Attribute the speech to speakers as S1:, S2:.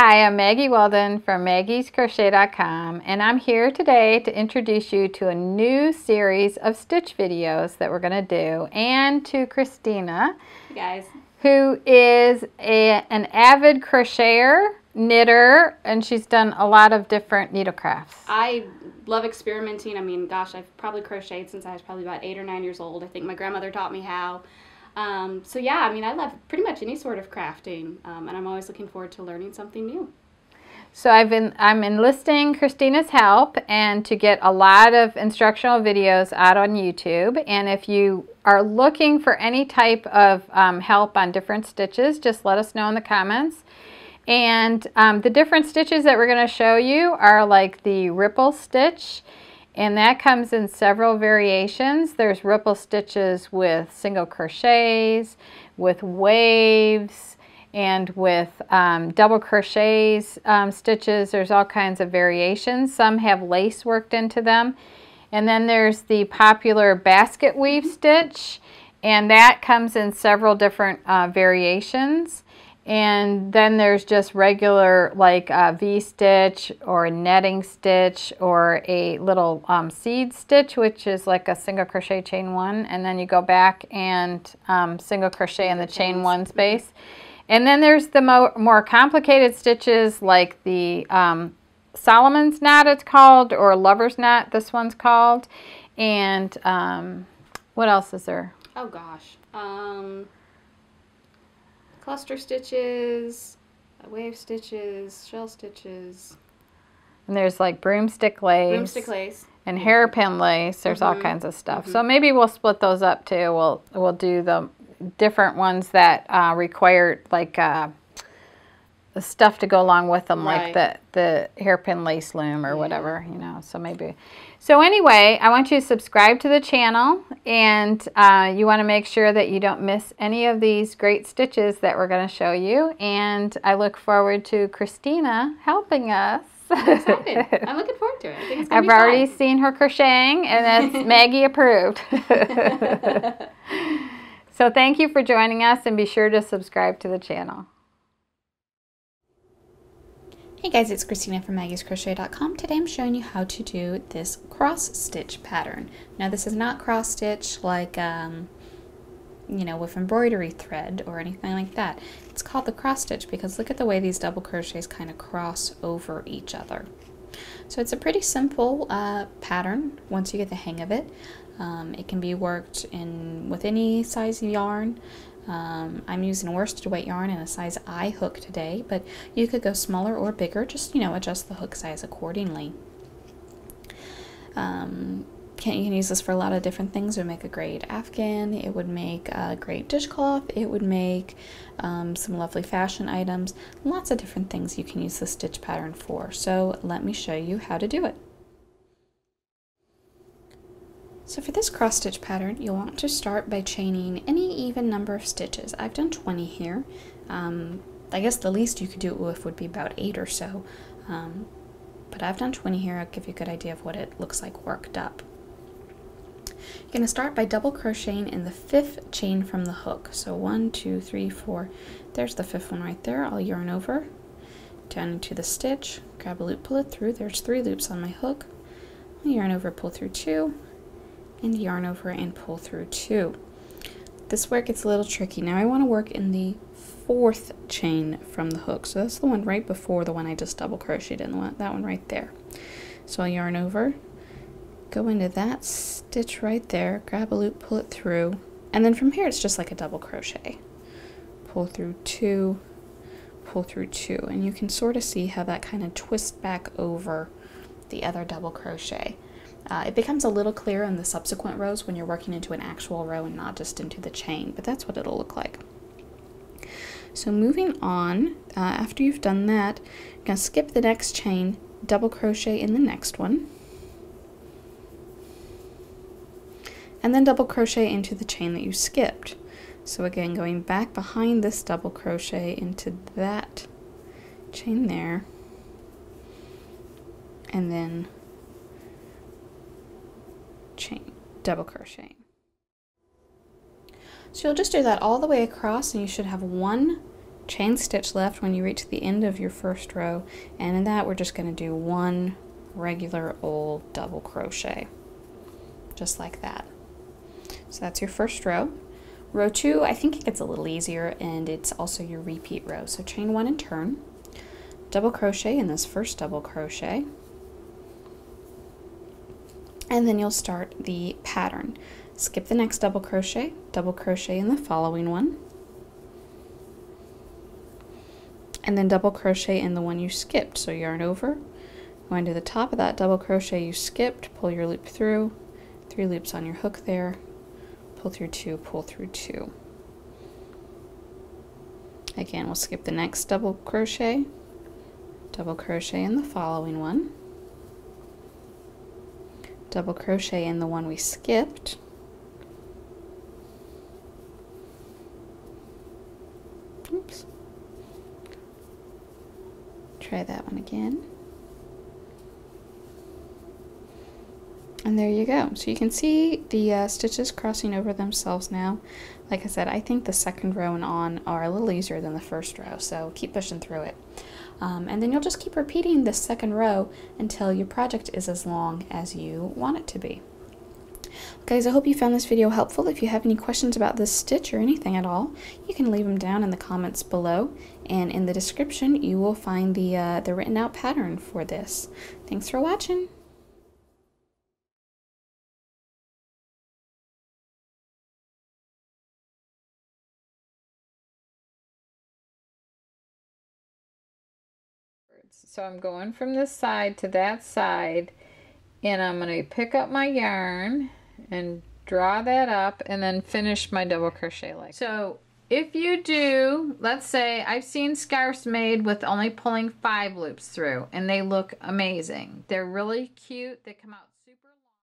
S1: Hi, I'm Maggie Weldon from maggiescrochet.com, and I'm here today to introduce you to a new series of stitch videos that we're going to do, and to Christina,
S2: hey guys,
S1: who is an avid crocheter, knitter, and she's done a lot of different needlecrafts.
S2: I love experimenting. I mean, gosh, I've probably crocheted since I was probably about 8 or 9 years old. I think my grandmother taught me how. So yeah, I mean, I love pretty much any sort of crafting, and I'm always looking forward to learning something new.
S1: So I'm enlisting Christina's help and to get a lot of instructional videos out on YouTube. And if you are looking for any type of help on different stitches, just let us know in the comments. And the different stitches that we're going to show you are like the ripple stitch, and that comes in several variations. There's ripple stitches with single crochets, with waves, and with double crochets stitches. There's all kinds of variations. Some have lace worked into them. And then there's the popular basket weave stitch, and that comes in several different variations. And then there's just regular like V-stitch or a netting stitch or a little seed stitch, which is like a single crochet chain one, and then you go back and single crochet in the chain one space. And then there's the more complicated stitches like the Solomon's knot it's called, or lover's knot this one's called. And what else is there?
S2: Oh gosh. Cluster stitches, wave stitches, shell stitches.
S1: And there's like broomstick lace. And hairpin lace. There's all kinds of stuff. So maybe we'll split those up too. We'll do the different ones that require like the stuff to go along with them, right, like the hairpin lace loom or whatever, you know. So maybe. So anyway, I want you to subscribe to the channel, and you want to make sure that you don't miss any of these great stitches that we're going to show you. And I look forward to Christina helping us.
S2: I'm excited. I'm looking forward to it. I think it's gonna be
S1: I've already seen her crocheting, and that's Maggie approved. So thank you for joining us, and be sure to subscribe to the channel.
S2: Hey guys, it's Christina from maggiescrochet.com. Today I'm showing you how to do this cross stitch pattern. Now this is not cross stitch like you know, with embroidery thread or anything like that. It's called the cross stitch because look at the way these double crochets kind of cross over each other. So it's a pretty simple pattern once you get the hang of it. It can be worked with any size yarn. I'm using a worsted weight yarn and a size I hook today, but you could go smaller or bigger, just, you know, adjust the hook size accordingly. You can use this for a lot of different things. It would make a great afghan, it would make a great dishcloth, it would make some lovely fashion items, lots of different things you can use the stitch pattern for. So let me show you how to do it. So for this cross stitch pattern, you'll want to start by chaining any even number of stitches. I've done 20 here. I guess the least you could do it with would be about 8 or so. But I've done 20 here. I'll give you a good idea of what it looks like worked up. You're going to start by double crocheting in the 5th chain from the hook. So 1, 2, 3, 4. There's the 5th one right there. I'll yarn over, down into the stitch, grab a loop, pull it through. There's 3 loops on my hook. I'll yarn over, pull through 2. And yarn over and pull through 2. This work gets a little tricky. Now I want to work in the 4th chain from the hook. So that's the one right before the one I just double crocheted in, that one right there. So I'll yarn over, go into that stitch right there, grab a loop, pull it through, and then from here it's just like a double crochet. Pull through 2, pull through 2, and you can sort of see how that kind of twists back over the other double crochet. It becomes a little clearer in the subsequent rows when you're working into an actual row and not just into the chain, but that's what it'll look like. So moving on, after you've done that, you're going to skip the next chain, double crochet in the next one, and then double crochet into the chain that you skipped. So again, going back behind this double crochet into that chain there, and then chain, double crochet. So you'll just do that all the way across, and you should have one chain stitch left when you reach the end of your first row, and in that we're just going to do one regular old double crochet, just like that. So that's your first row. Row 2, I think it gets a little easier, and it's also your repeat row. So chain 1 and turn, double crochet in this first double crochet, and then you'll start the pattern. Skip the next double crochet in the following one, and then double crochet in the one you skipped. So yarn over, going to the top of that double crochet you skipped, pull your loop through, 3 loops on your hook there, pull through 2, pull through 2. Again, we'll skip the next double crochet in the following one, double crochet in the one we skipped, oops, try that one again. And there you go. So you can see the stitches crossing over themselves now. Like I said, I think the second row and on are a little easier than the first row, so keep pushing through it. And then you'll just keep repeating the second row until your project is as long as you want it to be. Guys, I hope you found this video helpful. If you have any questions about this stitch or anything at all, you can leave them down in the comments below, and in the description you will find the written out pattern for this. Thanks for watching.
S1: So I'm going from this side to that side, and I'm going to pick up my yarn and draw that up and then finish my double crochet like that. So if you do, let's say I've seen scarves made with only pulling 5 loops through, and they look amazing. They're really cute. They come out super long.